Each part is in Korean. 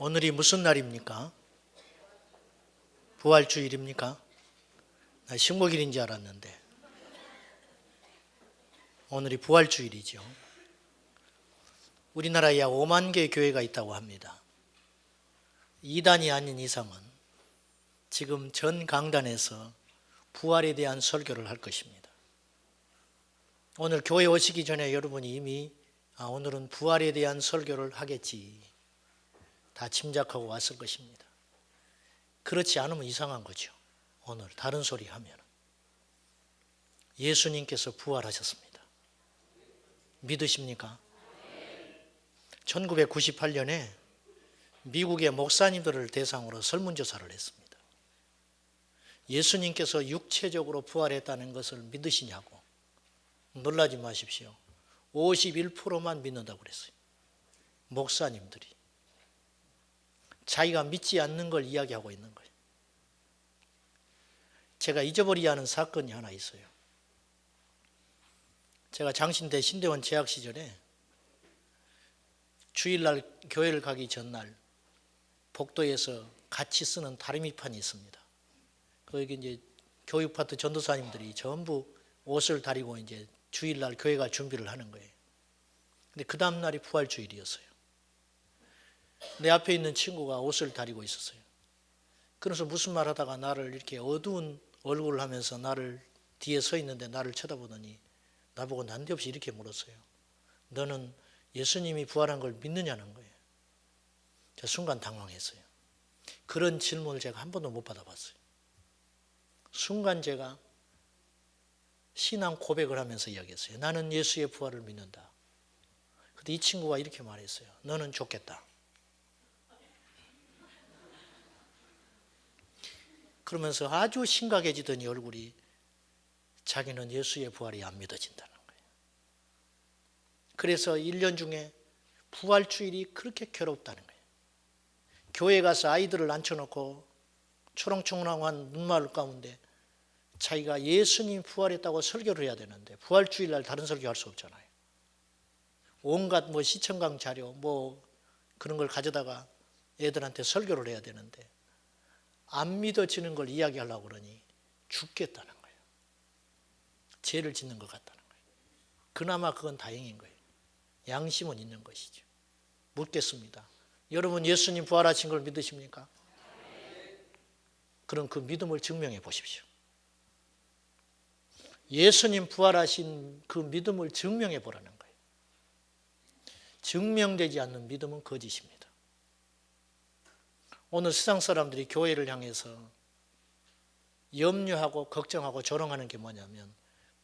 오늘이 무슨 날입니까? 부활주일입니까? 나 식목일인 줄 알았는데 오늘이 부활주일이죠. 우리나라에 약 5만 개의 교회가 있다고 합니다. 2단이 아닌 이상은 지금 전 강단에서 부활에 대한 설교를 할 것입니다. 오늘 교회 오시기 전에 여러분이 이미 오늘은 부활에 대한 설교를 하겠지 다 짐작하고 왔을 것입니다. 그렇지 않으면 이상한 거죠. 오늘 다른 소리 하면 예수님께서 부활하셨습니다. 믿으십니까? 1998년에 미국의 목사님들을 대상으로 설문조사를 했습니다. 예수님께서 육체적으로 부활했다는 것을 믿으시냐고. 놀라지 마십시오. 51%만 믿는다고 그랬어요. 목사님들이. 자기가 믿지 않는 걸 이야기하고 있는 거예요. 제가 잊어버리지 않은 사건이 하나 있어요. 제가 장신대 신대원 재학 시절에 주일날 교회를 가기 전날 복도에서 같이 쓰는 다리미판이 있습니다. 거기 이제 교육파트 전도사님들이 전부 옷을 다리고 이제 주일날 교회가 준비를 하는 거예요. 근데 그 다음 날이 부활주일이었어요. 내 앞에 있는 친구가 옷을 다리고 있었어요. 그래서 무슨 말 하다가 나를 이렇게 어두운 얼굴을 하면서 나를 뒤에 서 있는데 나를 쳐다보더니 나보고 난데없이 이렇게 물었어요. 너는 예수님이 부활한 걸 믿느냐는 거예요. 저 순간 당황했어요. 그런 질문을 제가 한 번도 못 받아봤어요. 순간 제가 신앙 고백을 하면서 이야기했어요. 나는 예수의 부활을 믿는다. 근데 이 친구가 이렇게 말했어요. 너는 좋겠다. 그러면서 아주 심각해지더니 얼굴이 자기는 예수의 부활이 안 믿어진다는 거예요. 그래서 1년 중에 부활주일이 그렇게 괴롭다는 거예요. 교회 가서 아이들을 앉혀놓고 초롱초롱한 눈마을 가운데 자기가 예수님 부활했다고 설교를 해야 되는데 부활주일날 다른 설교할 수 없잖아요. 온갖 시청강 자료 그런 걸 가져다가 애들한테 설교를 해야 되는데 안 믿어지는 걸 이야기하려고 그러니 죽겠다는 거예요. 죄를 짓는 것 같다는 거예요. 그나마 그건 다행인 거예요. 양심은 있는 것이죠. 묻겠습니다. 여러분 예수님 부활하신 걸 믿으십니까? 그럼 그 믿음을 증명해 보십시오. 예수님 부활하신 그 믿음을 증명해 보라는 거예요. 증명되지 않는 믿음은 거짓입니다. 오늘 세상 사람들이 교회를 향해서 염려하고 걱정하고 조롱하는 게 뭐냐면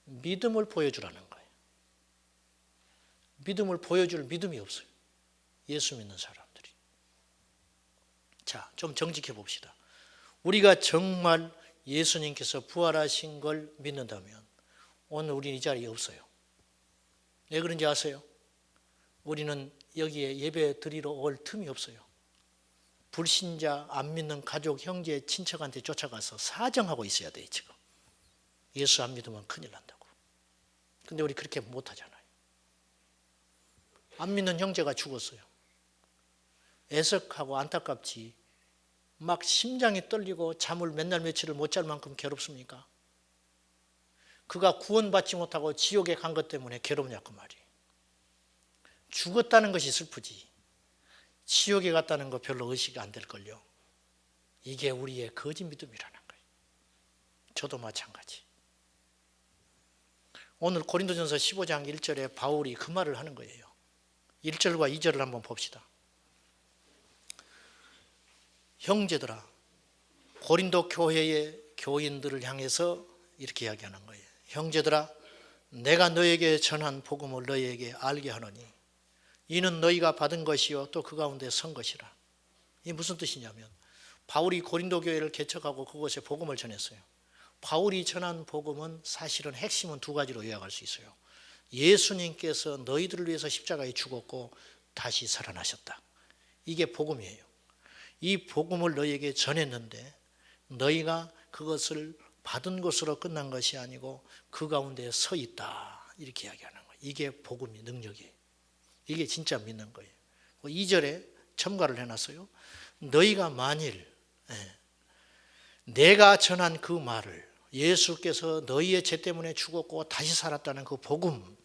믿음을 보여주라는 거예요. 믿음을 보여줄 믿음이 없어요. 예수 믿는 사람들이. 자, 좀 정직해 봅시다. 우리가 정말 예수님께서 부활하신 걸 믿는다면 오늘 우리는 이 자리에 없어요. 왜 그런지 아세요? 우리는 여기에 예배 드리러 올 틈이 없어요. 불신자, 안 믿는 가족, 형제, 친척한테 쫓아가서 사정하고 있어야 돼요, 지금. 예수 안 믿으면 큰일 난다고. 근데 우리 그렇게 못하잖아요. 안 믿는 형제가 죽었어요. 애석하고 안타깝지. 막 심장이 떨리고 잠을 맨날 며칠을 못 잘 만큼 괴롭습니까? 그가 구원받지 못하고 지옥에 간 것 때문에 괴롭냐고 말이에요. 죽었다는 것이 슬프지. 지옥에 갔다는 거 별로 의식이 안 될걸요. 이게 우리의 거짓 믿음이라는 거예요. 저도 마찬가지. 오늘 고린도전서 15장 1절에 바울이 그 말을 하는 거예요. 1절과 2절을 한번 봅시다. 형제들아, 고린도 교회의 교인들을 향해서 이렇게 이야기하는 거예요. 형제들아, 내가 너에게 전한 복음을 너희에게 알게 하노니 이는 너희가 받은 것이요 또 그 가운데 선 것이라. 이게 무슨 뜻이냐면 바울이 고린도 교회를 개척하고 그곳에 복음을 전했어요. 바울이 전한 복음은 사실은 핵심은 두 가지로 요약할 수 있어요. 예수님께서 너희들을 위해서 십자가에 죽었고 다시 살아나셨다. 이게 복음이에요. 이 복음을 너희에게 전했는데 너희가 그것을 받은 것으로 끝난 것이 아니고 그 가운데 서 있다. 이렇게 이야기하는 거예요. 이게 복음의 능력이에요. 이게 진짜 믿는 거예요. 2절에 첨가를 해놨어요. 너희가 만일 내가 전한 그 말을, 예수께서 너희의 죄 때문에 죽었고 다시 살았다는 그 복음,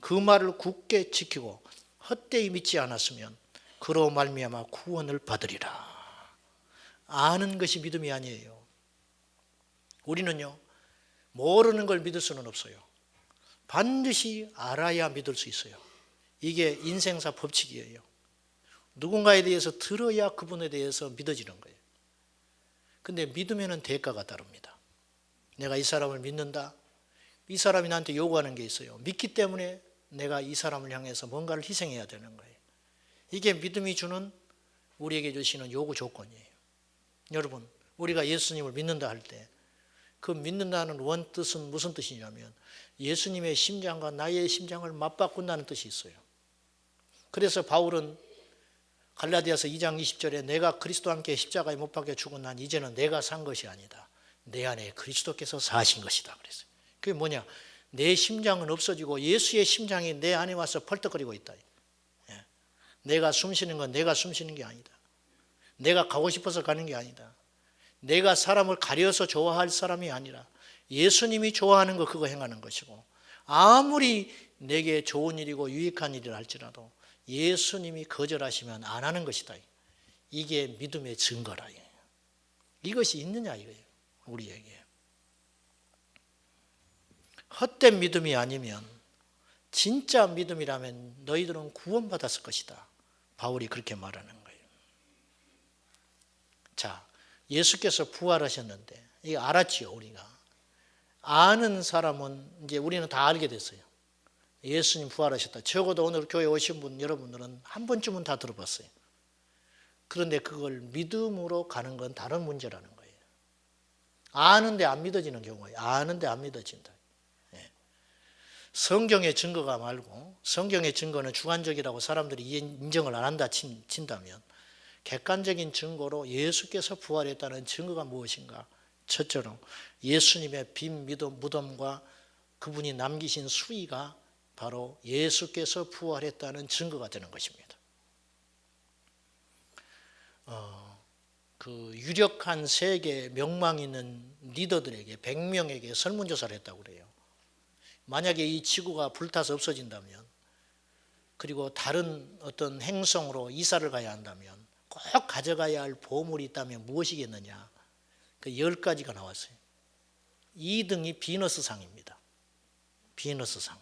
그 말을 굳게 지키고 헛되이 믿지 않았으면 그로 말미암아 구원을 받으리라. 아는 것이 믿음이 아니에요. 우리는요, 모르는 걸 믿을 수는 없어요. 반드시 알아야 믿을 수 있어요. 이게 인생사 법칙이에요. 누군가에 대해서 들어야 그분에 대해서 믿어지는 거예요. 근데 믿으면 대가가 다릅니다. 내가 이 사람을 믿는다. 이 사람이 나한테 요구하는 게 있어요. 믿기 때문에 내가 이 사람을 향해서 뭔가를 희생해야 되는 거예요. 이게 믿음이 주는, 우리에게 주시는 요구 조건이에요. 여러분, 우리가 예수님을 믿는다 할 때 그 믿는다는 원뜻은 무슨 뜻이냐면 예수님의 심장과 나의 심장을 맞바꾼다는 뜻이 있어요. 그래서 바울은 갈라디아서 2장 20절에 내가 그리스도와 함께 십자가에 못 박혀 죽은 난 이제는 내가 산 것이 아니다. 내 안에 그리스도께서 사신 것이다. 그랬어요. 그게 뭐냐? 내 심장은 없어지고 예수의 심장이 내 안에 와서 펄떡거리고 있다. 내가 숨쉬는 건 내가 숨쉬는 게 아니다. 내가 가고 싶어서 가는 게 아니다. 내가 사람을 가려서 좋아할 사람이 아니라 예수님이 좋아하는 거 그거 행하는 것이고, 아무리 내게 좋은 일이고 유익한 일이라 할지라도 예수님이 거절하시면 안 하는 것이다. 이게 믿음의 증거라. 이것이 있느냐 이거예요. 우리에게. 헛된 믿음이 아니면, 진짜 믿음이라면 너희들은 구원받았을 것이다. 바울이 그렇게 말하는 거예요. 자, 예수께서 부활하셨는데 이거 알았지요. 우리가 아는 사람은 이제 우리는 다 알게 됐어요. 예수님 부활하셨다. 적어도 오늘 교회 오신 분 여러분들은 한 번쯤은 다 들어봤어요. 그런데 그걸 믿음으로 가는 건 다른 문제라는 거예요. 아는데 안 믿어지는 경우예요. 아는데 안 믿어진다. 성경의 증거가 말고, 성경의 증거는 주관적이라고 사람들이 인정을 안 한다 친다면, 객관적인 증거로 예수께서 부활했다는 증거가 무엇인가? 첫째로 예수님의 빈 무덤과 그분이 남기신 수의가 바로 예수께서 부활했다는 증거가 되는 것입니다. 그 유력한 세계 명망 있는 리더들에게 100명에게 설문조사를 했다고 그래요. 만약에 이 지구가 불타서 없어진다면, 그리고 다른 어떤 행성으로 이사를 가야 한다면 꼭 가져가야 할 보물이 있다면 무엇이겠느냐? 그 10가지가 나왔어요. 2등이 비너스상입니다. 비너스상.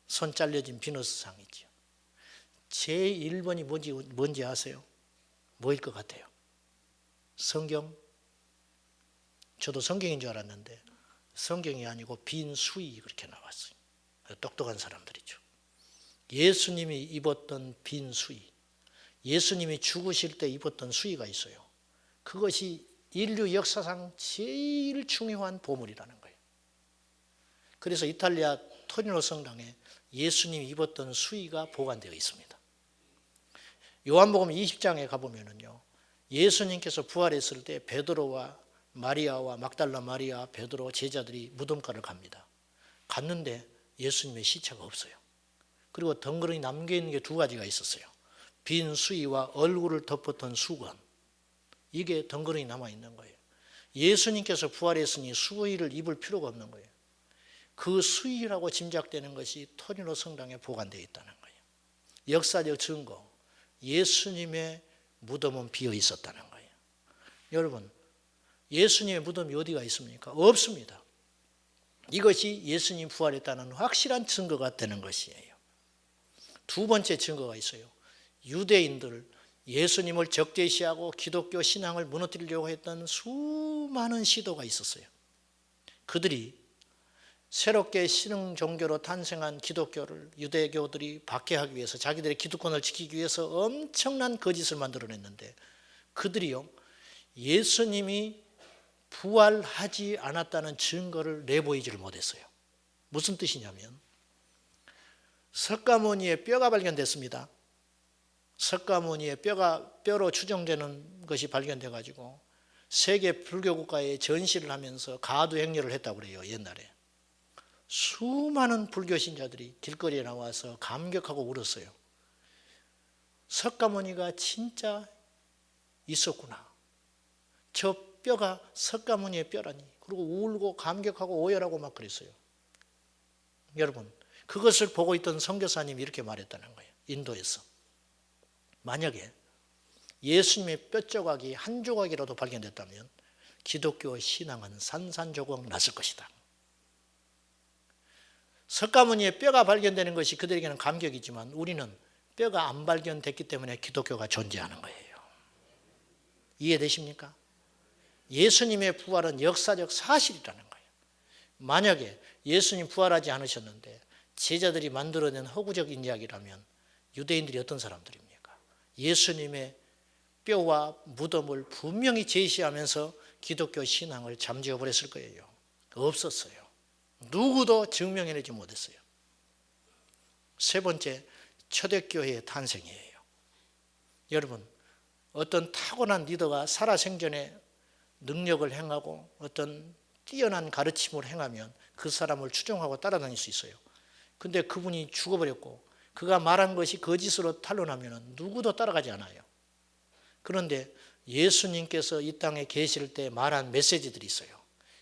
손 잘려진 비너스상 있죠. 제1번이 뭔지 아세요? 뭐일 것 같아요? 성경? 저도 성경인 줄 알았는데 성경이 아니고 빈 수의 그렇게 나왔어요. 똑똑한 사람들이죠. 예수님이 입었던 빈 수의, 예수님이 죽으실 때 입었던 수의가 있어요. 그것이 인류 역사상 제일 중요한 보물이라는 거예요. 그래서 이탈리아 토리노 성당에 예수님이 입었던 수의가 보관되어 있습니다. 요한복음 20장에 가보면은요, 예수님께서 부활했을 때 베드로와 마리아와 막달라 마리아, 베드로 제자들이 무덤가를 갑니다. 갔는데 예수님의 시체가 없어요. 그리고 덩그러니 남겨있는 게 2가지가 있었어요. 빈 수의와 얼굴을 덮었던 수건, 이게 덩그러니 남아있는 거예요. 예수님께서 부활했으니 수의를 입을 필요가 없는 거예요. 그 수의라고 짐작되는 것이 토리노 성당에 보관되어 있다는 거예요. 역사적 증거, 예수님의 무덤은 비어 있었다는 거예요. 여러분, 예수님의 무덤이 어디가 있습니까? 없습니다. 이것이 예수님 부활했다는 확실한 증거가 되는 것이에요. 2번째 증거가 있어요. 유대인들, 예수님을 적대시하고 기독교 신앙을 무너뜨리려고 했던 수많은 시도가 있었어요. 그들이 새롭게 신흥 종교로 탄생한 기독교를 유대교들이 박해하기 위해서, 자기들의 기득권을 지키기 위해서 엄청난 거짓을 만들어냈는데, 그들이요, 예수님이 부활하지 않았다는 증거를 내보이지를 못했어요. 무슨 뜻이냐면, 석가모니의 뼈가 발견됐습니다. 석가모니의 뼈로 추정되는 것이 발견돼 가지고 세계 불교 국가에 전시를 하면서 가두 행렬을 했다고 그래요. 옛날에 수많은 불교 신자들이 길거리에 나와서 감격하고 울었어요. 석가모니가 진짜 있었구나. 저 뼈가 석가모니의 뼈라니. 그리고 울고 감격하고 오열하고 막 그랬어요. 여러분, 그것을 보고 있던 선교사님이 이렇게 말했다는 거예요. 인도에서. 만약에 예수님의 뼈 조각이 한 조각이라도 발견됐다면 기독교 신앙은 산산조각 났을 것이다. 석가모니의 뼈가 발견되는 것이 그들에게는 감격이지만 우리는 뼈가 안 발견됐기 때문에 기독교가 존재하는 거예요. 이해되십니까? 예수님의 부활은 역사적 사실이라는 거예요. 만약에 예수님 부활하지 않으셨는데 제자들이 만들어낸 허구적인 이야기라면 유대인들이 어떤 사람들입니까? 예수님의 뼈와 무덤을 분명히 제시하면서 기독교 신앙을 잠재워 버렸을 거예요. 없었어요. 누구도 증명해내지 못했어요. 세 번째, 초대교회의 탄생이에요. 여러분, 어떤 타고난 리더가 살아생전에 능력을 행하고 어떤 뛰어난 가르침을 행하면 그 사람을 추종하고 따라다닐 수 있어요. 근데 그분이 죽어버렸고 그가 말한 것이 거짓으로 탄로나면 누구도 따라가지 않아요. 그런데 예수님께서 이 땅에 계실 때 말한 메시지들이 있어요.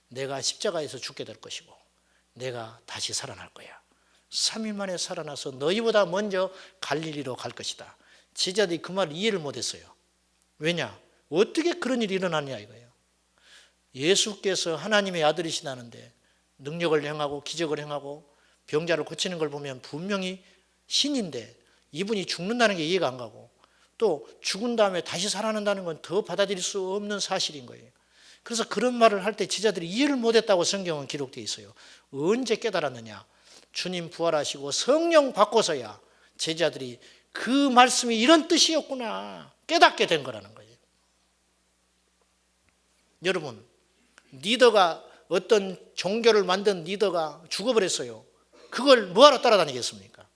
내가 십자가에서 죽게 될 것이고 내가 다시 살아날 거야. 3일 만에 살아나서 너희보다 먼저 갈릴리로 갈 것이다. 제자들이 그 말을 이해를 못했어요. 왜냐? 어떻게 그런 일이 일어나냐 이거예요. 예수께서 하나님의 아들이시다는데 능력을 행하고 기적을 행하고 병자를 고치는 걸 보면 분명히 신인데 이분이 죽는다는 게 이해가 안 가고 또 죽은 다음에 다시 살아난다는 건 더 받아들일 수 없는 사실인 거예요. 그래서 그런 말을 할 때 제자들이 이해를 못했다고 성경은 기록되어 있어요. 언제 깨달았느냐? 주님 부활하시고 성령 받고서야 제자들이 그 말씀이 이런 뜻이었구나 깨닫게 된 거라는 거예요. 여러분, 리더가 어떤 종교를 만든 리더가 죽어버렸어요. 그걸 뭐하러 따라다니겠습니까?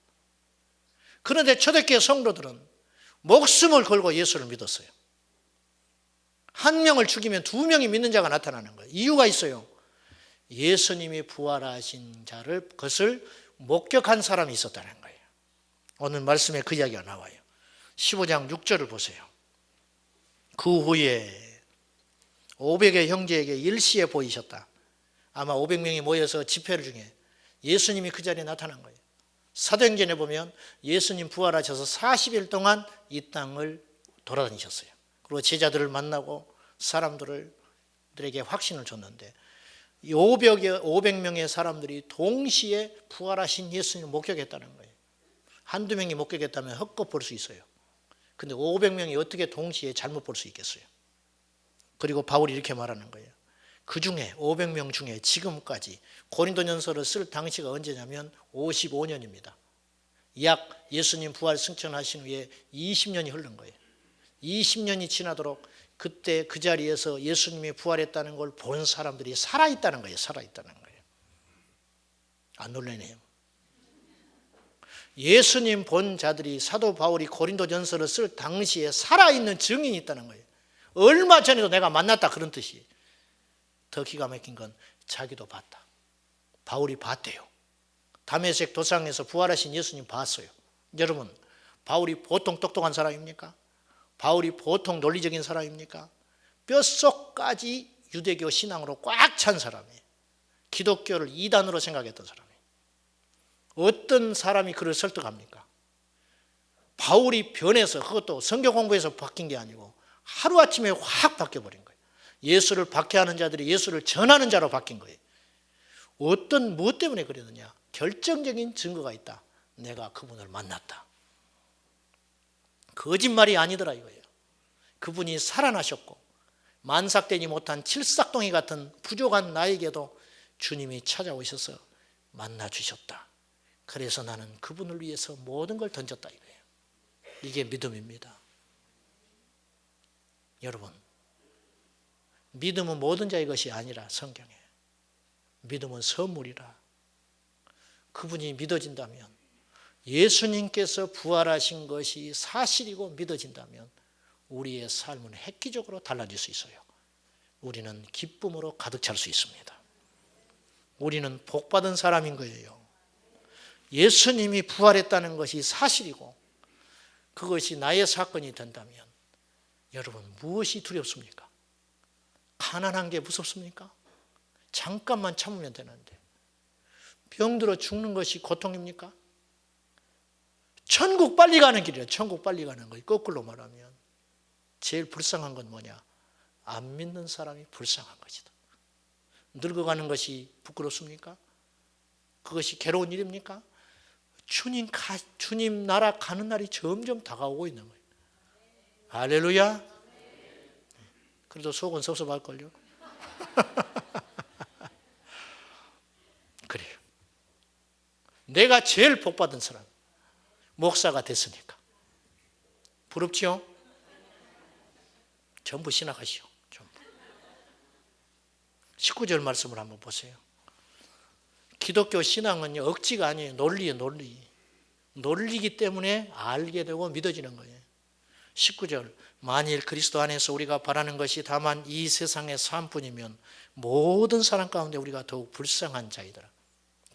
그런데 초대교회 성도들은 목숨을 걸고 예수를 믿었어요. 한 명을 죽이면 두 명이 믿는 자가 나타나는 거예요. 이유가 있어요. 예수님이 부활하신 자를 그것을 목격한 사람이 있었다는 거예요. 오늘 말씀에 그 이야기가 나와요. 15장 6절을 보세요. 그 후에 500의 형제에게 일시에 보이셨다. 아마 500명이 모여서 집회를 중에 예수님이 그 자리에 나타난 거예요. 사도행전에 보면 예수님 부활하셔서 40일 동안 이 땅을 돌아다니셨어요. 그리고 제자들을 만나고 사람들에게 확신을 줬는데 500명의 사람들이 동시에 부활하신 예수님을 목격했다는 거예요. 한두 명이 목격했다면 헛것 볼 수 있어요. 근데 500명이 어떻게 동시에 잘못 볼 수 있겠어요? 그리고 바울이 이렇게 말하는 거예요. 그 중에 500명 중에 지금까지 고린도전서를 쓸 당시가 언제냐면 55년입니다. 약 예수님 부활 승천하신 후에 20년이 흐른 거예요. 20년이 지나도록 그때 그 자리에서 예수님이 부활했다는 걸 본 사람들이 살아있다는 거예요. 살아있다는 거예요. 안 놀라네요. 예수님 본 자들이 사도 바울이 고린도전서를 쓸 당시에 살아있는 증인이 있다는 거예요. 얼마 전에도 내가 만났다 그런 뜻이에요. 더 기가 막힌 건 자기도 봤다. 바울이 봤대요. 다메섹 도상에서 부활하신 예수님 봤어요. 여러분, 바울이 보통 똑똑한 사람입니까? 바울이 보통 논리적인 사람입니까? 뼛속까지 유대교 신앙으로 꽉 찬 사람이에요. 기독교를 이단으로 생각했던 사람이에요. 어떤 사람이 그를 설득합니까? 바울이 변해서 그것도 성경 공부에서 바뀐 게 아니고 하루아침에 확 바뀌어버린 거예요. 예수를 박해하는 자들이 예수를 전하는 자로 바뀐 거예요. 어떤 무엇 때문에 그랬느냐? 결정적인 증거가 있다. 내가 그분을 만났다. 거짓말이 아니더라 이거예요. 그분이 살아나셨고 만삭되지 못한 칠삭동이 같은 부족한 나에게도 주님이 찾아오셔서 만나주셨다. 그래서 나는 그분을 위해서 모든 걸 던졌다 이거예요. 이게 믿음입니다. 여러분, 믿음은 모든 자의 것이 아니라 성경에 믿음은 선물이라. 그분이 믿어진다면 예수님께서 부활하신 것이 사실이고 믿어진다면 우리의 삶은 획기적으로 달라질 수 있어요. 우리는 기쁨으로 가득 찰 수 있습니다. 우리는 복받은 사람인 거예요. 예수님이 부활했다는 것이 사실이고 그것이 나의 사건이 된다면 여러분 무엇이 두렵습니까? 가난한 게 무섭습니까? 잠깐만 참으면 되는데 병들어 죽는 것이 고통입니까? 천국 빨리 가는 길이에요. 천국 빨리 가는 거예요. 거꾸로 말하면 제일 불쌍한 건 뭐냐? 안 믿는 사람이 불쌍한 것이다. 늙어가는 것이 부끄럽습니까? 그것이 괴로운 일입니까? 주님 나라 가는 날이 점점 다가오고 있는 거예요. 할렐루야. 그래도 속은 섭섭할걸요. 그래요. 내가 제일 복받은 사람 목사가 됐으니까 부럽지요? 전부 신학하시오. 전부. 19절 말씀을 한번 보세요. 기독교 신앙은요 억지가 아니에요. 논리예요. 논리이기 때문에 알게 되고 믿어지는 거예요. 19절 만일 그리스도 안에서 우리가 바라는 것이 다만 이 세상의 삶뿐이면 모든 사람 가운데 우리가 더욱 불쌍한 자이더라.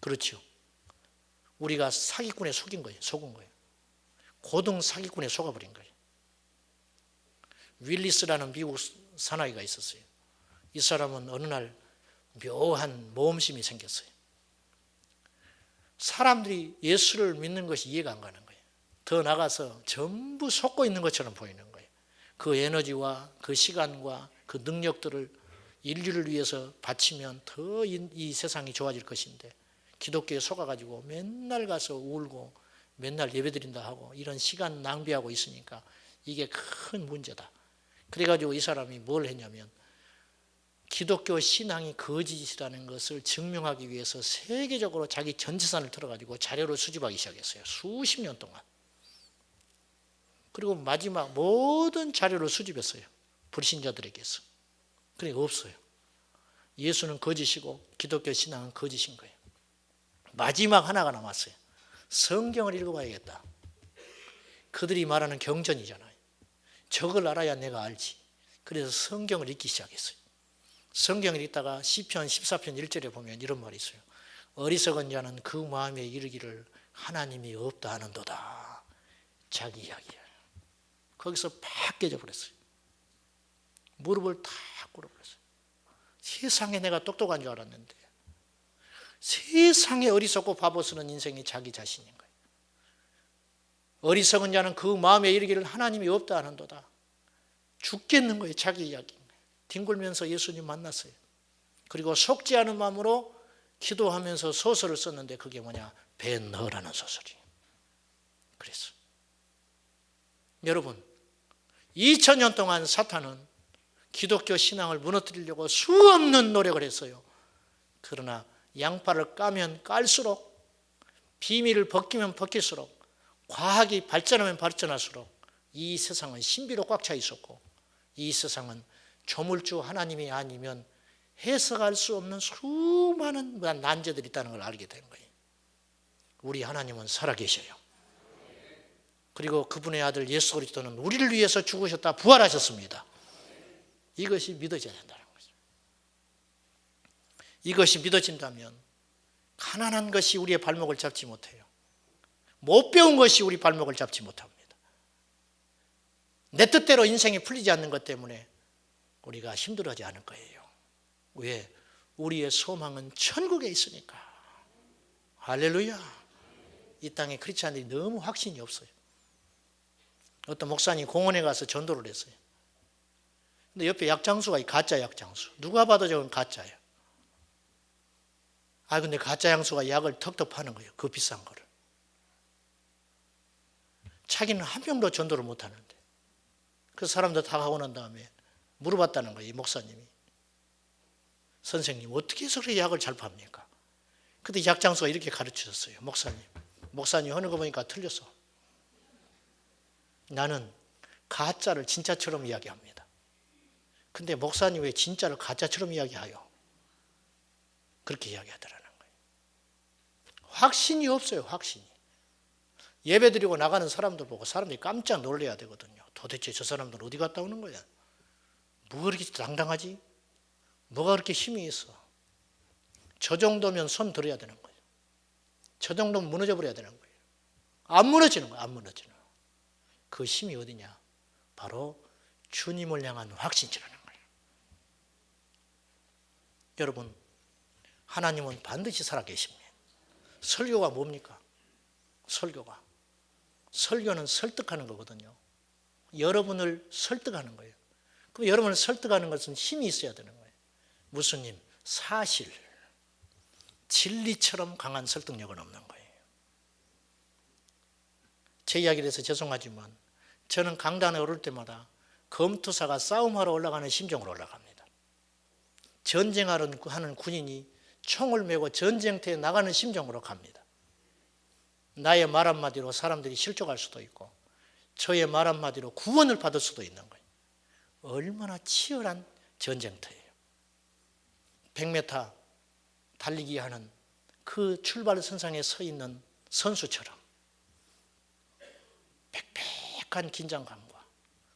그렇죠. 우리가 사기꾼에 속은 거예요. 고등 사기꾼에 속아버린 거예요. 윌리스라는 미국 사나이가 있었어요. 이 사람은 어느 날 묘한 모험심이 생겼어요. 사람들이 예수를 믿는 것이 이해가 안 가는 거예요. 더 나가서 전부 속고 있는 것처럼 보이는 거예요. 그 에너지와 그 시간과 그 능력들을 인류를 위해서 바치면 더 이 세상이 좋아질 것인데 기독교에 속아가지고 맨날 가서 울고 맨날 예배드린다 하고 이런 시간 낭비하고 있으니까 이게 큰 문제다. 그래가지고 이 사람이 뭘 했냐면 기독교 신앙이 거짓이라는 것을 증명하기 위해서 세계적으로 자기 전 재산을 털어가지고 자료를 수집하기 시작했어요. 수십 년 동안. 그리고 마지막 모든 자료를 수집했어요. 불신자들에게서. 그러니까 없어요. 예수는 거짓이고 기독교 신앙은 거짓인 거예요. 마지막 하나가 남았어요. 성경을 읽어봐야겠다. 그들이 말하는 경전이잖아요. 저걸 알아야 내가 알지. 그래서 성경을 읽기 시작했어요. 성경을 읽다가 시편 14편 1절에 보면 이런 말이 있어요. 어리석은 자는 그 마음에 이르기를 하나님이 없다 하는도다. 자기 이야기야. 거기서 팍 깨져버렸어요. 무릎을 탁 꿇어버렸어요. 세상에 내가 똑똑한 줄 알았는데 세상에 어리석고 바보 쓰는 인생이 자기 자신인 거예요. 어리석은 자는 그 마음에 이르기를 하나님이 없다 하는도다. 죽겠는 거예요. 자기 이야기. 뒹굴면서 예수님 만났어요. 그리고 속지 않은 마음으로 기도하면서 소설을 썼는데 그게 뭐냐? 벤허라는 소설이에요. 그래서 여러분 2000년 동안 사탄은 기독교 신앙을 무너뜨리려고 수없는 노력을 했어요. 그러나 양파를 까면 깔수록 비밀을 벗기면 벗길수록 과학이 발전하면 발전할수록 이 세상은 신비로 꽉 차 있었고 이 세상은 조물주 하나님이 아니면 해석할 수 없는 수많은 난제들이 있다는 걸 알게 된 거예요. 우리 하나님은 살아계셔요. 그리고 그분의 아들 예수 그리스도는 우리를 위해서 죽으셨다 부활하셨습니다. 이것이 믿어져야 된다는 거죠. 이것이 믿어진다면 가난한 것이 우리의 발목을 잡지 못해요. 못 배운 것이 우리 발목을 잡지 못합니다. 내 뜻대로 인생이 풀리지 않는 것 때문에 우리가 힘들어하지 않을 거예요. 왜? 우리의 소망은 천국에 있으니까. 할렐루야. 이 땅에 크리스찬들이 너무 확신이 없어요. 어떤 목사님 공원에 가서 전도를 했어요. 근데 옆에 약장수가 가짜 약장수. 누가 봐도 저건 가짜예요. 근데 가짜 양수가 약을 턱턱 파는 거예요. 그 비싼 거를. 자기는 한 명도 전도를 못 하는데. 그 사람들 다 하고 난 다음에 물어봤다는 거예요. 이 목사님이. 선생님 어떻게 해서 그렇게 약을 잘 팝니까? 그때 약장수가 이렇게 가르치셨어요. 목사님 하는 거 보니까 틀렸어. 나는 가짜를 진짜처럼 이야기합니다. 근데 목사님 왜 진짜를 가짜처럼 이야기해요? 그렇게 이야기하더라는 거예요. 확신이 없어요. 확신이. 예배드리고 나가는 사람들 보고 사람들이 깜짝 놀라야 되거든요. 도대체 저 사람들 어디 갔다 오는 거야? 뭐가 그렇게 당당하지? 뭐가 그렇게 힘이 있어? 저 정도면 손 들어야 되는 거예요. 저 정도면 무너져 버려야 되는 거예요. 안 무너지는 거예요. 안 무너지는 거예요. 그 힘이 어디냐? 바로 주님을 향한 확신이라는 거예요. 여러분, 하나님은 반드시 살아계십니다. 설교가 뭡니까? 설교는 설득하는 거거든요. 여러분을 설득하는 거예요. 그럼 여러분을 설득하는 것은 힘이 있어야 되는 거예요. 무슨 힘? 사실, 진리처럼 강한 설득력은 없는 거예요. 제 이야기를 해서 죄송하지만 저는 강단에 오를 때마다 검투사가 싸움하러 올라가는 심정으로 올라갑니다. 전쟁하는 군인이 총을 메고 전쟁터에 나가는 심정으로 갑니다. 나의 말 한마디로 사람들이 실족할 수도 있고 저의 말 한마디로 구원을 받을 수도 있는 거예요. 얼마나 치열한 전쟁터예요. 100m 달리기 하는 그 출발선상에 서 있는 선수처럼 빽빽한 긴장감과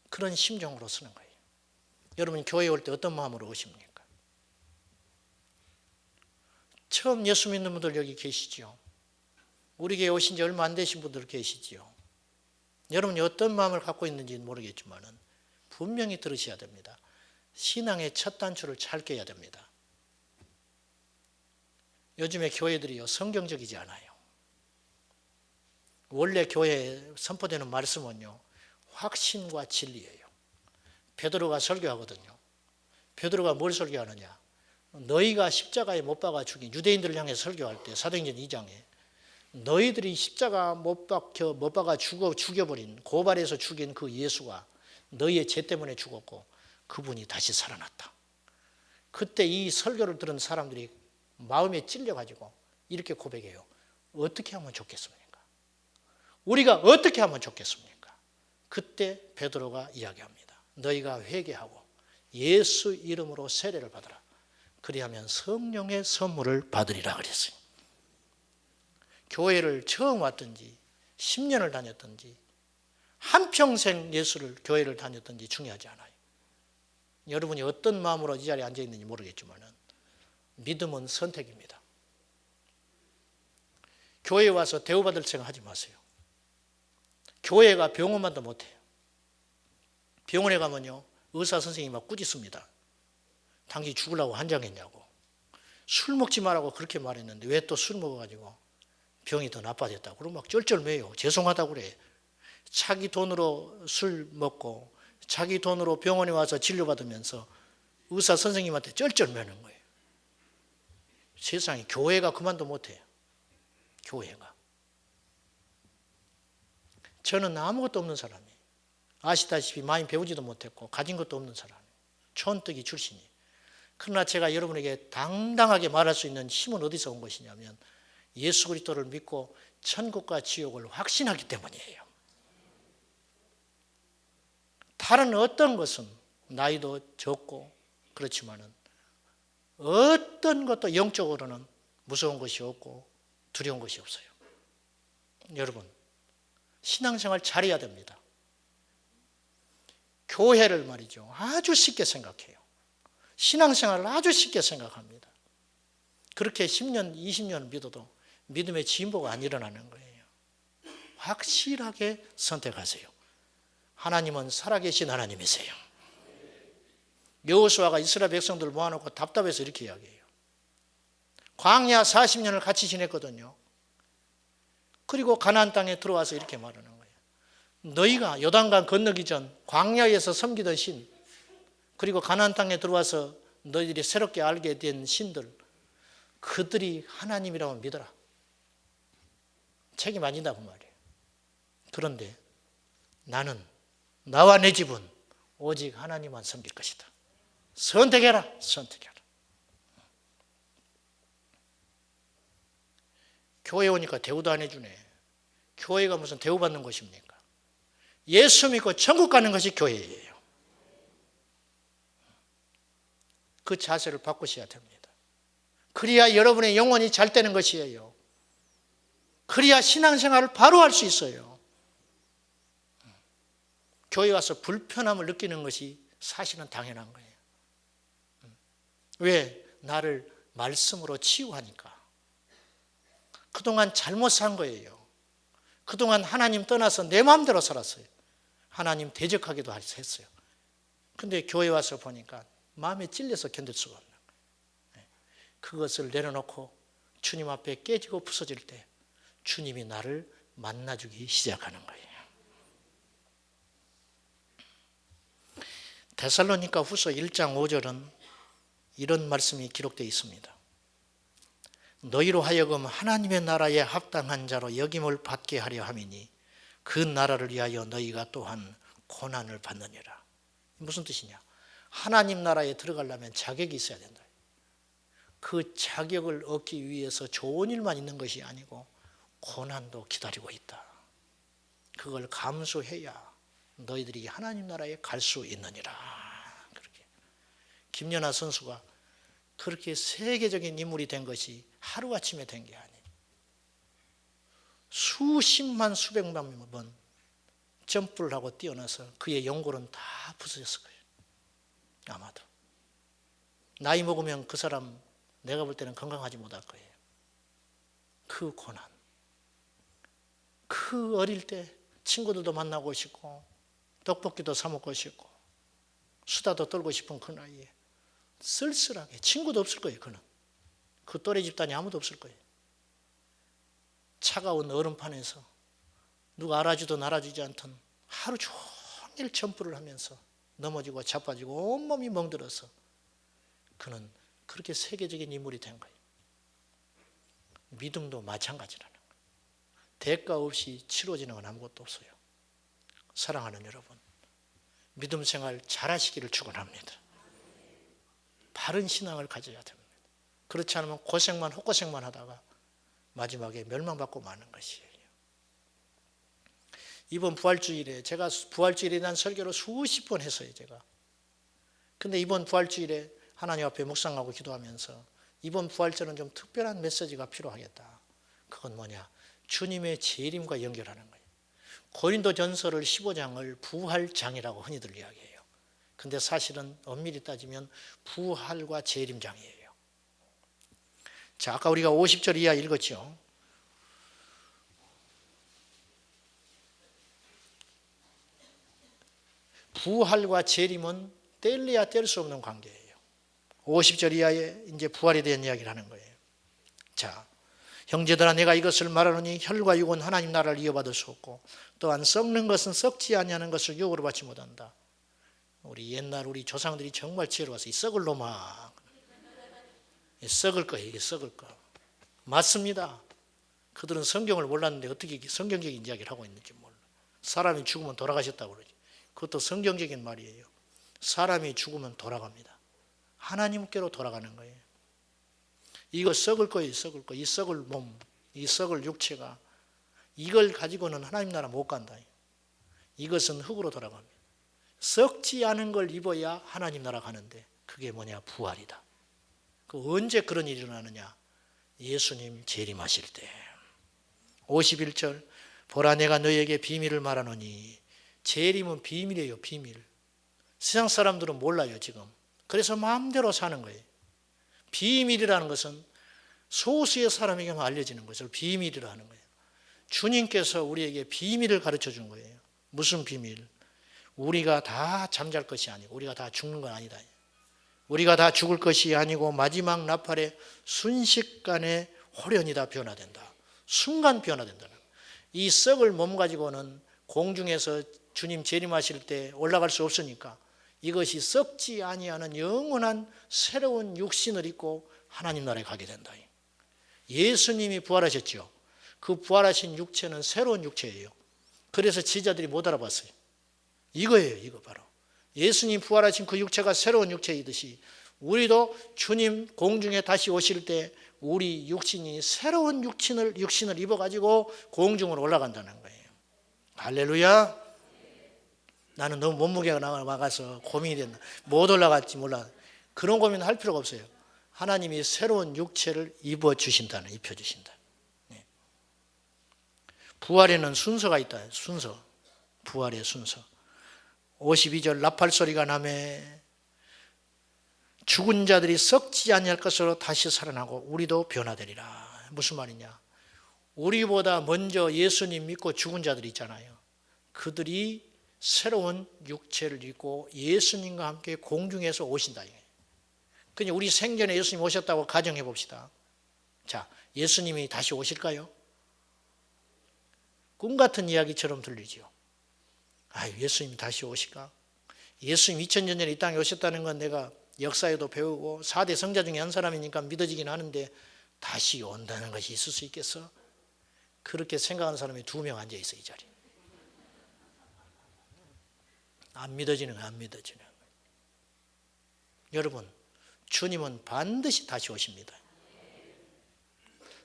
그런 심정으로 서는 거예요. 여러분 교회에 올 때 어떤 마음으로 오십니까? 처음 예수 믿는 분들 여기 계시죠? 우리 교회 오신 지 얼마 안 되신 분들 계시지요? 여러분이 어떤 마음을 갖고 있는지는 모르겠지만 분명히 들으셔야 됩니다. 신앙의 첫 단추를 잘 꿰야 됩니다. 요즘에 교회들이요 성경적이지 않아요. 원래 교회에 선포되는 말씀은요 확신과 진리예요. 베드로가 설교하거든요. 베드로가 뭘 설교하느냐? 너희가 십자가에 못 박아 죽인 유대인들을 향해 설교할 때 사도행전 2장에 너희들이 십자가 못 박아 죽여버린 고발해서 죽인 그 예수가 너희의 죄 때문에 죽었고 그분이 다시 살아났다. 그때 이 설교를 들은 사람들이 마음에 찔려가지고 이렇게 고백해요. 어떻게 하면 좋겠습니까? 우리가 어떻게 하면 좋겠습니까? 그때 베드로가 이야기합니다. 너희가 회개하고 예수 이름으로 세례를 받으라. 그리하면 성령의 선물을 받으리라 그랬어요. 교회를 처음 왔든지 10년을 다녔든지 한평생 교회를 다녔든지 중요하지 않아요. 여러분이 어떤 마음으로 이 자리에 앉아 있는지 모르겠지만 믿음은 선택입니다. 교회에 와서 대우받을 생각하지 마세요. 교회가 병원만도 못해요. 병원에 가면요 의사 선생님이 막 꾸짖습니다. 당신 죽으려고 환장했냐고. 술 먹지 말라고 그렇게 말했는데 왜 또 술 먹어가지고 병이 더 나빠졌다고. 그러고 막 쩔쩔매요. 죄송하다고 그래. 자기 돈으로 술 먹고 자기 돈으로 병원에 와서 진료받으면서 의사 선생님한테 쩔쩔매는 거예요. 세상에 교회가 그만도 못해요. 교회가. 저는 아무것도 없는 사람이에요. 아시다시피 많이 배우지도 못했고 가진 것도 없는 사람이에요. 촌뜨기 출신이에요. 그러나 제가 여러분에게 당당하게 말할 수 있는 힘은 어디서 온 것이냐면 예수 그리스도를 믿고 천국과 지옥을 확신하기 때문이에요. 다른 어떤 것은 나이도 적고 그렇지만은 어떤 것도 영적으로는 무서운 것이 없고 두려운 것이 없어요. 여러분 신앙생활 잘해야 됩니다. 교회를 말이죠 아주 쉽게 생각해요. 신앙생활을 아주 쉽게 생각합니다. 그렇게 10년 20년 믿어도 믿음의 진보가 안 일어나는 거예요. 확실하게 선택하세요. 하나님은 살아계신 하나님이세요. 여호수아가 이스라엘 백성들을 모아놓고 답답해서 이렇게 이야기해요. 광야 40년을 같이 지냈거든요. 그리고 가나안 땅에 들어와서 이렇게 말하는 거예요. 너희가 요단강 건너기 전 광야에서 섬기던 신, 그리고 가나안 땅에 들어와서 너희들이 새롭게 알게 된 신들, 그들이 하나님이라고 믿어라. 책임 안 진다고 말이에요. 그런데 나는 나와 내 집은 오직 하나님만 섬길 것이다. 선택해라. 교회 오니까 대우도 안 해주네. 교회가 무슨 대우받는 것입니까? 예수 믿고 천국 가는 것이 교회예요. 그 자세를 바꾸셔야 됩니다. 그래야 여러분의 영혼이 잘 되는 것이에요. 그래야 신앙생활을 바로 할 수 있어요. 교회 와서 불편함을 느끼는 것이 사실은 당연한 거예요. 왜? 나를 말씀으로 치유하니까. 그동안 잘못 산 거예요. 그동안 하나님 떠나서 내 마음대로 살았어요. 하나님 대적하기도 했어요. 근데 교회 와서 보니까 마음에 찔려서 견딜 수가 없는 거예요. 그것을 내려놓고 주님 앞에 깨지고 부서질 때 주님이 나를 만나주기 시작하는 거예요. 데살로니가 후서 1장 5절은 이런 말씀이 기록되어 있습니다. 너희로 하여금 하나님의 나라에 합당한 자로 여김을 받게 하려 함이니 그 나라를 위하여 너희가 또한 고난을 받느니라. 무슨 뜻이냐? 하나님 나라에 들어가려면 자격이 있어야 된다. 그 자격을 얻기 위해서 좋은 일만 있는 것이 아니고 고난도 기다리고 있다. 그걸 감수해야 너희들이 하나님 나라에 갈 수 있느니라. 그렇게 김연아 선수가 그렇게 세계적인 인물이 된 것이 하루아침에 된 게 아니에요. 수십만 수백만 번 점프를 하고 뛰어나서 그의 연골은 다 부서졌을 거예요. 아마도 나이 먹으면 그 사람 내가 볼 때는 건강하지 못할 거예요. 그 고난, 그 어릴 때 친구들도 만나고 싶고 떡볶이도 사 먹고 싶고 수다도 떨고 싶은 그 나이에 쓸쓸하게, 친구도 없을 거예요. 그는 그 또래 집단이 아무도 없을 거예요. 차가운 얼음판에서 누가 알아주든 알아주지 않든 하루 종일 점프를 하면서 넘어지고 자빠지고 온몸이 멍들어서 그는 그렇게 세계적인 인물이 된 거예요. 믿음도 마찬가지라는 거예요. 대가 없이 치러지는 건 아무것도 없어요. 사랑하는 여러분, 믿음 생활 잘하시기를 축원합니다. 바른 신앙을 가져야 됩니다. 그렇지 않으면 고생만 헛고생만 하다가 마지막에 멸망받고 마는 것이에요. 이번 부활주일에 제가 부활주일에 대한 설교를 수십 번 했어요. 제가. 근데 이번 부활주일에 하나님 앞에 묵상하고 기도하면서 이번 부활절은 좀 특별한 메시지가 필요하겠다. 그건 뭐냐? 주님의 재림과 연결하는 거예요. 고린도전서를 15장을 부활장이라고 흔히들 이야기해요. 근데 사실은 엄밀히 따지면 부활과 재림장이에요. 자, 아까 우리가 50절 이하 읽었죠. 부활과 재림은 뗄래야 뗄 수 없는 관계예요. 50절 이하에 이제 부활에 대한 이야기를 하는 거예요. 자, 형제들아 내가 이것을 말하노니 혈과 육은 하나님 나라를 이어받을 수 없고 또한 썩는 것은 썩지 아니하는 것을 유혹으로 받지 못한다. 우리 옛날 우리 조상들이 정말 지혜로워서 이 썩을 놈아, 썩을 거예요. 이게 썩을 거. 맞습니다. 그들은 성경을 몰랐는데 어떻게 성경적인 이야기를 하고 있는지 몰라. 사람이 죽으면 돌아가셨다고 그러지. 그것도 성경적인 말이에요. 사람이 죽으면 돌아갑니다. 하나님께로 돌아가는 거예요. 이거 썩을 거예요. 썩을 거. 이 썩을 몸, 이 썩을 육체가 이걸 가지고는 하나님 나라 못 간다. 이것은 흙으로 돌아갑니다. 썩지 않은 걸 입어야 하나님 나라 가는데 그게 뭐냐? 부활이다. 그 언제 그런 일이 일어나느냐? 예수님 재림하실 때. 51절 보라 내가 너희에게 비밀을 말하노니 재림은 비밀이에요. 비밀. 세상 사람들은 몰라요 지금. 그래서 마음대로 사는 거예요. 비밀이라는 것은 소수의 사람에게만 알려지는 것을 비밀이라 하는 거예요. 주님께서 우리에게 비밀을 가르쳐 준 거예요. 무슨 비밀? 우리가 다 잠잘 것이 아니고 우리가 다 죽는 건 아니다. 우리가 다 죽을 것이 아니고 마지막 나팔에 순식간에 호련이 다 변화된다. 순간 변화된다. 이 썩을 몸 가지고는 공중에서 주님 재림하실 때 올라갈 수 없으니까 이것이 썩지 아니하는 영원한 새로운 육신을 입고 하나님 나라에 가게 된다. 예수님이 부활하셨죠. 그 부활하신 육체는 새로운 육체예요. 그래서 지자들이 못 알아봤어요. 이거예요. 이거 바로. 예수님 부활하신 그 육체가 새로운 육체이듯이 우리도 주님 공중에 다시 오실 때 우리 육신이 새로운 육신을 입어가지고 공중으로 올라간다는 거예요. 할렐루야. 나는 너무 몸무게가 나가서 고민이 된다. 못 올라갈지 몰라. 그런 고민 할 필요가 없어요. 하나님이 새로운 육체를 입혀주신다. 네. 부활에는 순서가 있다. 순서. 부활의 순서. 52절 나팔 소리가 나매 죽은 자들이 썩지 아니할 것으로 다시 살아나고 우리도 변화되리라. 무슨 말이냐? 우리보다 먼저 예수님 믿고 죽은 자들이 있잖아요. 그들이 새로운 육체를 입고 예수님과 함께 공중에서 오신다. 그러니 우리 생전에 예수님 오셨다고 가정해 봅시다. 자, 예수님이 다시 오실까요? 꿈 같은 이야기처럼 들리지요. 아, 예수님이 다시 오실까? 예수님 2000년 전에 이 땅에 오셨다는 건 내가 역사에도 배우고 4대 성자 중에 한 사람이니까 믿어지긴 하는데 다시 온다는 것이 있을 수 있겠어? 그렇게 생각하는 사람이 2명 앉아 있어, 이 자리에. 안 믿어지는 거야, 안 믿어지는 거야. 여러분, 주님은 반드시 다시 오십니다.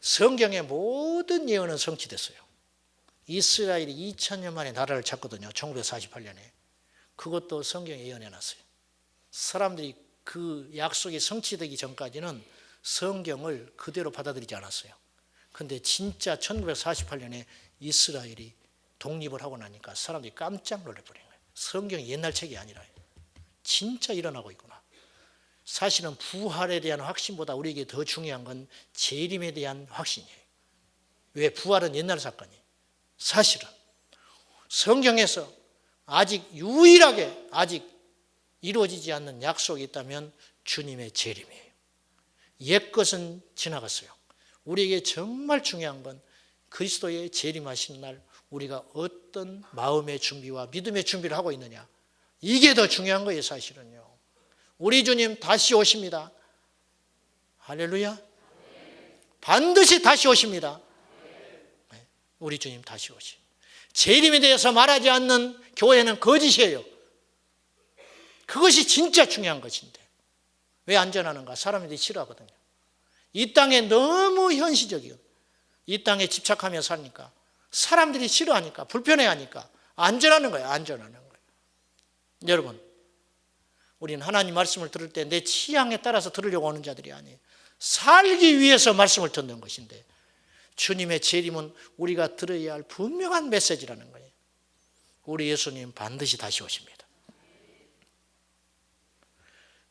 성경의 모든 예언은 성취됐어요. 이스라엘이 2000년 만에 나라를 잡거든요. 1948년에. 그것도 성경에 예언해놨어요. 사람들이 그 약속이 성취되기 전까지는 성경을 그대로 받아들이지 않았어요. 근데 진짜 1948년에 이스라엘이 독립을 하고 나니까 사람들이 깜짝 놀라버린 거예요. 성경이 옛날 책이 아니라 진짜 일어나고 있구나. 사실은 부활에 대한 확신보다 우리에게 더 중요한 건 재림에 대한 확신이에요. 왜? 부활은 옛날 사건이에요. 사실은 성경에서 아직 유일하게 아직 이루어지지 않는 약속이 있다면 주님의 재림이에요. 옛것은 지나갔어요. 우리에게 정말 중요한 건 그리스도의 재림하신 날 우리가 어떤 마음의 준비와 믿음의 준비를 하고 있느냐. 이게 더 중요한 거예요, 사실은요. 우리 주님 다시 오십니다. 할렐루야. 반드시 다시 오십니다. 우리 주님 다시 오십니다. 재림에 대해서 말하지 않는 교회는 거짓이에요. 그것이 진짜 중요한 것인데 왜 안전하는가? 사람들이 싫어하거든요. 이 땅에 너무 현실적이에요. 이 땅에 집착하며 사니까 사람들이 싫어하니까 불편해하니까 안전하는 거예요. 안전하는 거예요. 여러분, 우리는 하나님 말씀을 들을 때 내 취향에 따라서 들으려고 하는 자들이 아니에요. 살기 위해서 말씀을 듣는 것인데 주님의 재림은 우리가 들어야 할 분명한 메시지라는 거예요. 우리 예수님 반드시 다시 오십니다.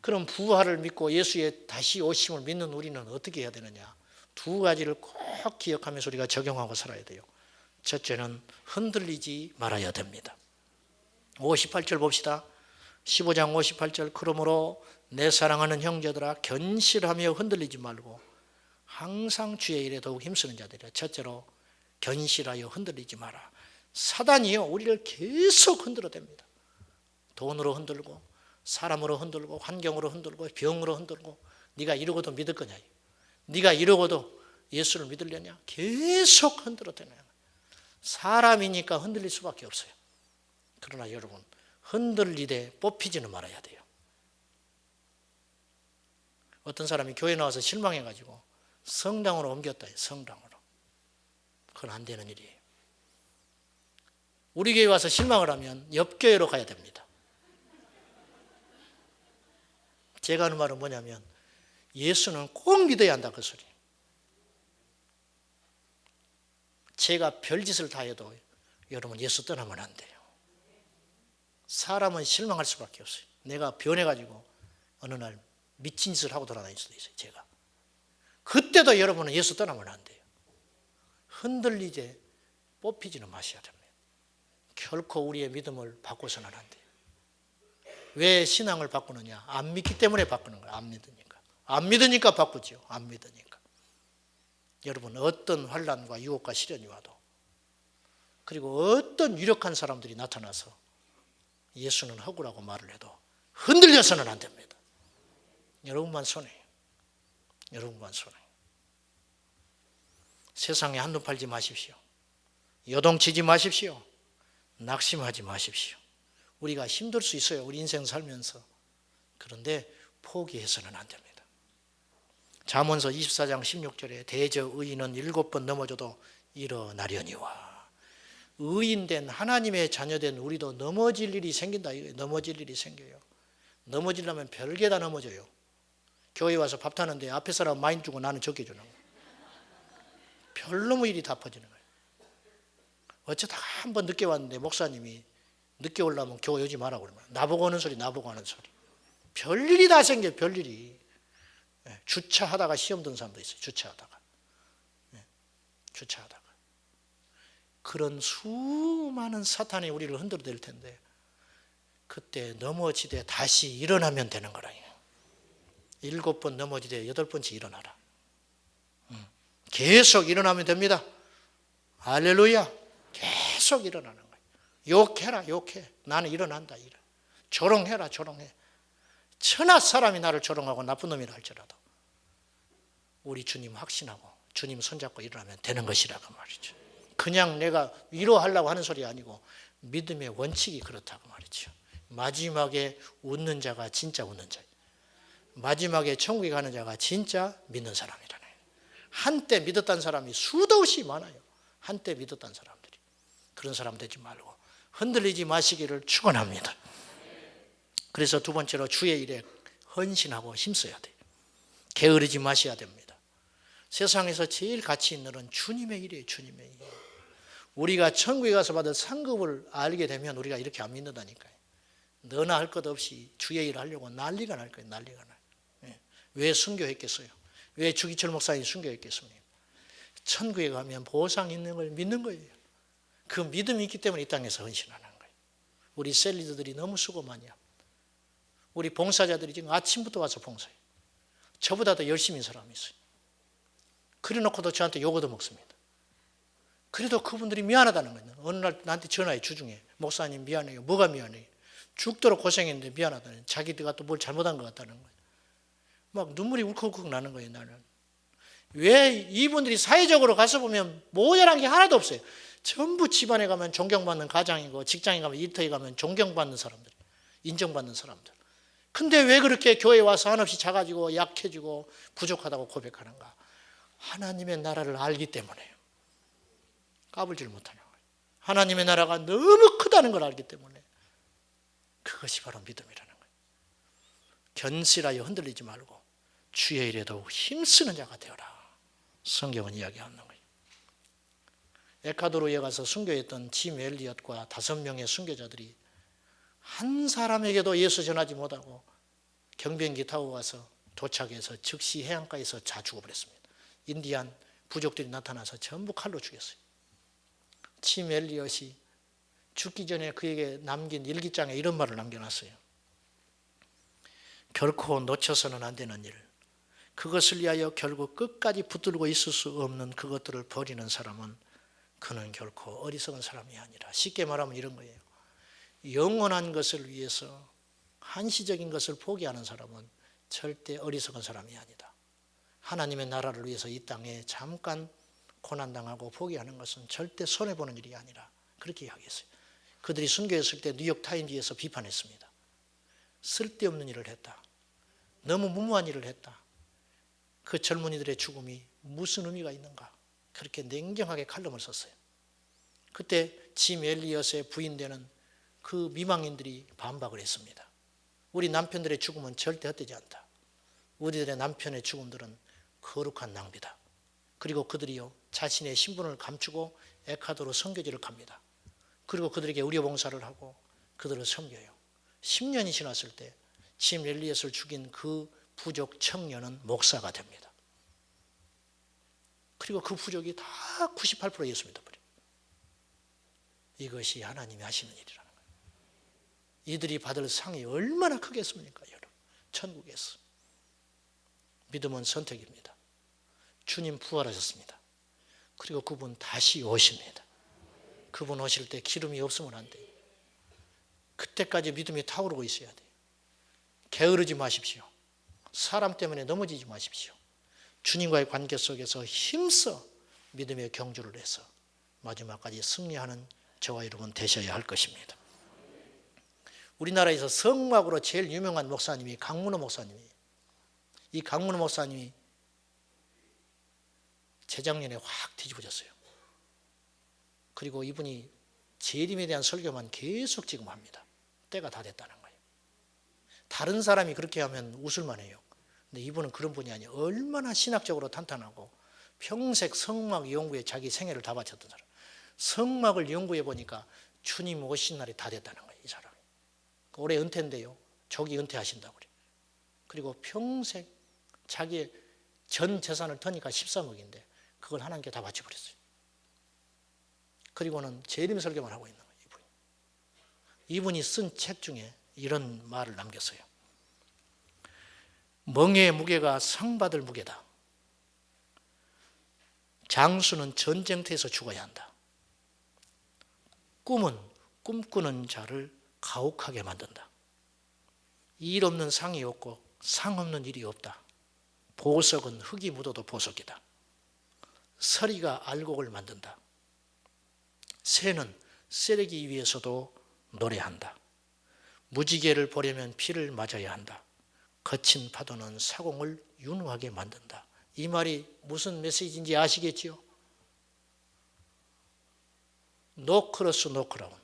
그럼 부활을 믿고 예수의 다시 오심을 믿는 우리는 어떻게 해야 되느냐? 2가지를 꼭 기억하면서 우리가 적용하고 살아야 돼요. 첫째는 흔들리지 말아야 됩니다. 58절 봅시다. 15장 58절. 그러므로 내 사랑하는 형제들아 견실하며 흔들리지 말고 항상 주의 일에 더욱 힘쓰는 자들이라. 첫째로 견실하여 흔들리지 마라. 사단이요 우리를 계속 흔들어댑니다. 돈으로 흔들고 사람으로 흔들고 환경으로 흔들고 병으로 흔들고 네가 이러고도 믿을 거냐? 네가 이러고도 예수를 믿으려냐? 계속 흔들어대는 거예요. 사람이니까 흔들릴 수밖에 없어요. 그러나 여러분 흔들리되 뽑히지는 말아야 돼요. 어떤 사람이 교회 나와서 실망해가지고 성당으로 옮겼다 해요. 성당으로. 그건 안 되는 일이에요. 우리 교회 와서 실망을 하면 옆 교회로 가야 됩니다. 제가 하는 말은 뭐냐면 예수는 꼭 믿어야 한다 그 소리. 제가 별짓을 다 해도 여러분 예수 떠나면 안 돼요. 사람은 실망할 수밖에 없어요. 내가 변해가지고 어느 날 미친 짓을 하고 돌아다닐 수도 있어요. 제가. 그때도 여러분은 예수 떠나면 안 돼요. 흔들리지 뽑히지는 마셔야 됩니다. 결코 우리의 믿음을 바꿔서는 안 돼요. 왜 신앙을 바꾸느냐? 안 믿기 때문에 바꾸는 거예요. 안 믿으니까. 안 믿으니까 바꾸죠. 안 믿으니까. 여러분 어떤 환난과 유혹과 시련이 와도 그리고 어떤 유력한 사람들이 나타나서 예수는 허구라고 말을 해도 흔들려서는 안 됩니다. 여러분만 손해요. 여러분만 손해요. 세상에 한눈 팔지 마십시오. 요동치지 마십시오. 낙심하지 마십시오. 우리가 힘들 수 있어요. 우리 인생 살면서. 그런데 포기해서는 안 됩니다. 잠언서 24장 16절에 대저 의인은 7번 넘어져도 일어나려니와. 의인된 하나님의 자녀된 우리도 넘어질 일이 생긴다. 넘어질 일이 생겨요. 넘어지려면 별게 다 넘어져요. 교회 와서 밥 타는데 앞에 사람 많이 주고 나는 적게 주는 거예요. 별놈의 일이 다 퍼지는 거예요. 어쩌다가 한 번 늦게 왔는데 목사님이 늦게 오려면 교회 오지 마라고 그러면 나보고 하는 소리 나보고 하는 소리. 별일이 다 생겨요. 별일이. 주차하다가 시험 든 사람도 있어요. 주차하다가. 주차하다가. 그런 수많은 사탄이 우리를 흔들어댈 텐데 그때 넘어지되 다시 일어나면 되는 거라. 7번 넘어지되 8번째 일어나라. 계속 일어나면 됩니다. 할렐루야. 계속 일어나는 거예요. 욕해라, 욕해. 나는 일어난다. 조롱해라, 조롱해. 천하 사람이 나를 조롱하고 나쁜 놈이라 할지라도 우리 주님 확신하고 주님 손잡고 일어나면 되는 것이라고 말이죠. 그냥 내가 위로하려고 하는 소리 아니고 믿음의 원칙이 그렇다고 말이죠. 마지막에 웃는 자가 진짜 웃는 자예요. 마지막에 천국에 가는 자가 진짜 믿는 사람이라는 거예요. 한때 믿었던 사람이 수도 없이 많아요. 한때 믿었던 사람들이. 그런 사람 되지 말고 흔들리지 마시기를 축원합니다. 그래서 두 번째로 주의 일에 헌신하고 힘써야 돼요. 게으르지 마셔야 됩니다. 세상에서 제일 가치 있는 일은 주님의 일이에요. 주님의 일. 우리가 천국에 가서 받을 상급을 알게 되면 우리가 이렇게 안 믿는다니까요. 너나 할 것 없이 주의 일을 하려고 난리가 날 거예요. 난리가 나요. 왜 순교했겠어요? 왜 주기철 목사님 순교했겠습니까? 천국에 가면 보상 있는 걸 믿는 거예요. 그 믿음이 있기 때문에 이 땅에서 헌신하는 거예요. 우리 셀리더들이 너무 수고 많이 합니다. 우리 봉사자들이 지금 아침부터 와서 봉사해요. 저보다 더 열심히 사람이 있어요. 그래 놓고도 저한테 욕을 먹습니다. 그래도 그분들이 미안하다는 거예요. 어느 날 나한테 전화해 주중에 목사님 미안해요. 뭐가 미안해요? 죽도록 고생했는데 미안하다는, 자기가 또 뭘 잘못한 것 같다는 거예요. 막 눈물이 울컥울컥 나는 거예요. 나는 왜 이분들이 사회적으로 가서 보면 모자란 게 하나도 없어요. 전부 집안에 가면 존경받는 가장이고 직장에 가면 일터에 가면 존경받는 사람들, 인정받는 사람들. 근데 왜 그렇게 교회에 와서 한없이 작아지고 약해지고 부족하다고 고백하는가? 하나님의 나라를 알기 때문에요. 까불질 못하는 거예요. 하나님의 나라가 너무 크다는 걸 알기 때문에. 그것이 바로 믿음이라는 거예요. 견실하여 흔들리지 말고 주의 일에 더욱 힘쓰는 자가 되어라. 성경은 이야기하는 거예요. 에콰도르에 가서 순교했던 짐 엘리엇과 5명의 순교자들이 한 사람에게도 예수 전하지 못하고 경비행기 타고 가서 도착해서 즉시 해안가에서 다 죽어버렸습니다. 인디안 부족들이 나타나서 전부 칼로 죽였어요. 짐 엘리엇이 죽기 전에 그에게 남긴 일기장에 이런 말을 남겨놨어요. 결코 놓쳐서는 안 되는 일, 그것을 위하여 결국 끝까지 붙들고 있을 수 없는 그것들을 버리는 사람은 그는 결코 어리석은 사람이 아니라, 쉽게 말하면 이런 거예요. 영원한 것을 위해서 한시적인 것을 포기하는 사람은 절대 어리석은 사람이 아니다. 하나님의 나라를 위해서 이 땅에 잠깐 고난당하고 포기하는 것은 절대 손해보는 일이 아니라 그렇게 이야기했어요. 그들이 순교했을 때 뉴욕타임즈에서 비판했습니다. 쓸데없는 일을 했다. 너무 무모한 일을 했다. 그 젊은이들의 죽음이 무슨 의미가 있는가? 그렇게 냉정하게 칼럼을 썼어요. 그때 짐 엘리엇의 부인되는 그 미망인들이 반박을 했습니다. 우리 남편들의 죽음은 절대 헛되지 않다. 우리들의 남편의 죽음들은 거룩한 낭비다. 그리고 그들이요 자신의 신분을 감추고 에콰도르 선교지를 갑니다. 그리고 그들에게 의료봉사를 하고 그들을 섬겨요. 10년이 지났을 때 짐 엘리엇을 죽인 그 부족 청년은 목사가 됩니다. 그리고 그 부족이 다 98% 예수 믿어버려요. 이것이 하나님이 하시는 일이라는 거예요. 이들이 받을 상이 얼마나 크겠습니까, 여러분? 천국에서. 믿음은 선택입니다. 주님 부활하셨습니다. 그리고 그분 다시 오십니다. 그분 오실 때 기름이 없으면 안 돼요. 그때까지 믿음이 타오르고 있어야 돼요. 게으르지 마십시오. 사람 때문에 넘어지지 마십시오. 주님과의 관계 속에서 힘써 믿음의 경주를 해서 마지막까지 승리하는 저와 여러분 되셔야 할 것입니다. 우리나라에서 성막으로 제일 유명한 목사님이 강문호 목사님이에요. 이 강문호 목사님이 재작년에 확 뒤집어졌어요. 그리고 이분이 재림에 대한 설교만 계속 지금 합니다. 때가 다 됐다는 거예요. 다른 사람이 그렇게 하면 웃을만 해요. 근데 이분은 그런 분이 아니에요. 얼마나 신학적으로 탄탄하고 평생 성막 연구에 자기 생애를 다 바쳤던 사람. 성막을 연구해 보니까 주님 오신 날이 다 됐다는 거예요. 이 사람이. 올해 은퇴인데요. 조기 은퇴하신다고 그래요. 그리고 평생 자기의 전 재산을 터니까 13억인데 그걸 하나님께 다 바쳐버렸어요. 그리고는 재림 설교만 하고 있는 거예요. 이분이 쓴 책 중에 이런 말을 남겼어요. 멍에의 무게가 상 받을 무게다. 장수는 전쟁터에서 죽어야 한다. 꿈은 꿈꾸는 자를 가혹하게 만든다. 일 없는 상이 없고 상 없는 일이 없다. 보석은 흙이 묻어도 보석이다. 서리가 알곡을 만든다. 새는 쓰레기 위에서도 노래한다. 무지개를 보려면 비를 맞아야 한다. 거친 파도는 사공을 윤후하게 만든다. 이 말이 무슨 메시지인지 아시겠지요? 노 크로스 노 크라운.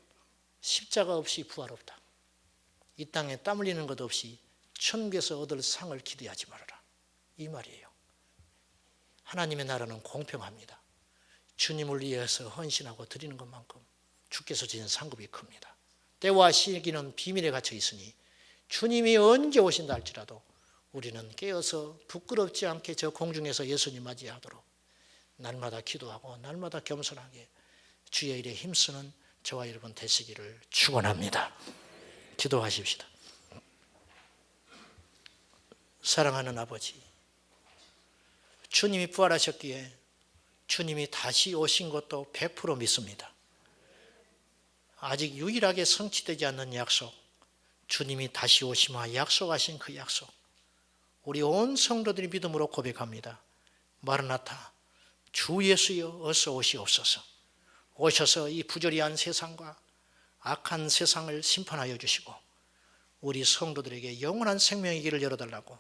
십자가 없이 부활 없다. 이 땅에 땀 흘리는 것 없이 천국에서 얻을 상을 기대하지 말아라. 이 말이에요. 하나님의 나라는 공평합니다. 주님을 위해서 헌신하고 드리는 것만큼 주께서 주신 상급이 큽니다. 때와 시기는 비밀에 갇혀 있으니 주님이 언제 오신다 할지라도 우리는 깨어서 부끄럽지 않게 저 공중에서 예수님 맞이하도록 날마다 기도하고 날마다 겸손하게 주의 일에 힘쓰는 저와 여러분 되시기를 축원합니다. 기도하십시다. 사랑하는 아버지, 주님이 부활하셨기에 주님이 다시 오신 것도 100% 믿습니다. 아직 유일하게 성취되지 않는 약속, 주님이 다시 오시마 약속하신 그 약속, 우리 온 성도들이 믿음으로 고백합니다. 마르나타, 주 예수여 어서 오시옵소서. 오셔서 이 부조리한 세상과 악한 세상을 심판하여 주시고 우리 성도들에게 영원한 생명의 길을 열어달라고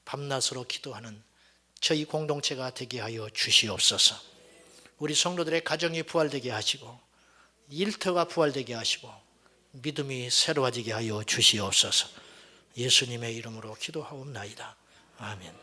밤낮으로 기도하는 저희 공동체가 되게 하여 주시옵소서. 우리 성도들의 가정이 부활되게 하시고 일터가 부활되게 하시고 믿음이 새로워지게 하여 주시옵소서. 예수님의 이름으로 기도하옵나이다. 아멘.